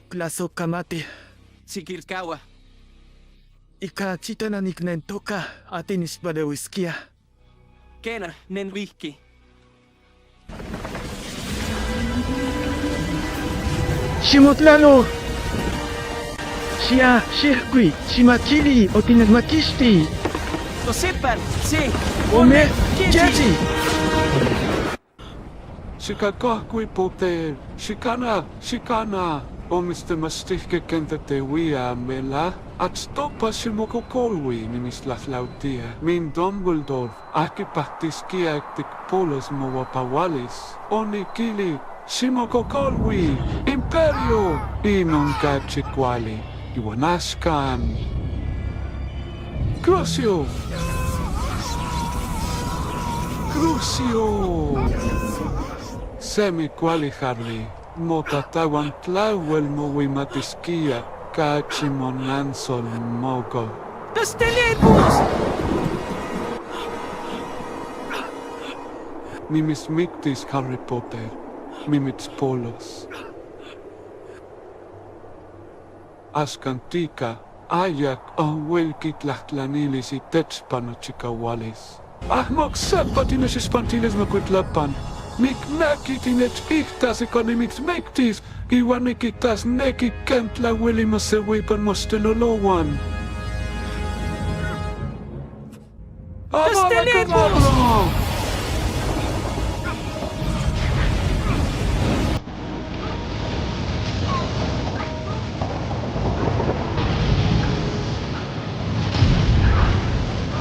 Klaso kamati. Sikirkawa. Ika chita na niknen toka atinis bade whiskia. Kena, nen wihki. Shimutlano! Shia, shirkui, shimakili, otinagmakisti. Osipan, si. Ome, jeji! Shikakakui pote, shikana, omiste mastihke kenta te wia mela, at stopa shimokokolwi nimislaslautia, min Dumbledore, akipahtiskia ektik polos mowapawalis, onikili, shimokokolwi, imperio, inon kachikwali, iwanaskan. Crucio! Semi quali Harry, motatawan tlawel mowimatiskia, kachimonansol mogo. Castellebus! Mimismictis Harry Potter, mimits polos. Ascantica, ayak wilkit lahtlanilisi tetspanochikawalis. Ahmok sapatines espantiles maquitlapan. Miknakitinech iktas economics mektis, iwanikitas neki kentla wilimasewipan mostelolowan. Castellebus!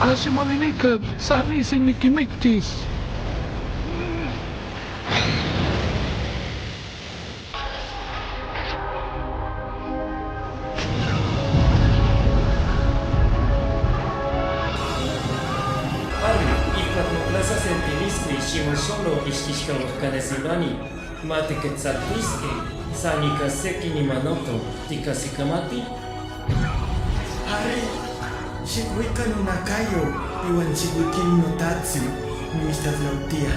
Asimolinika, sanisin nikimiktis. Solo ishkishkawakanezibani, mate quetzalpisque, sanika seki ni manoto, tikasikamati. Harry, shikuika no nakayo, iwan shikuikin no tatsu, nimislaslautia.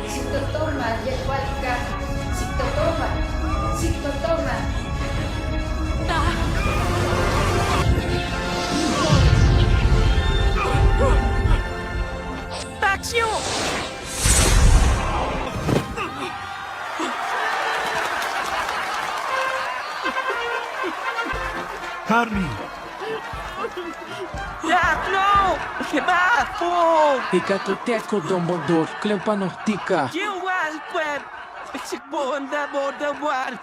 Siktotoma, yehualca, siktotoma. Taxio! Harry! No! Keba! Oh! Ikatoteco Dumbledore, Cleopanostica. You was web! It's a boy and the boy, the wild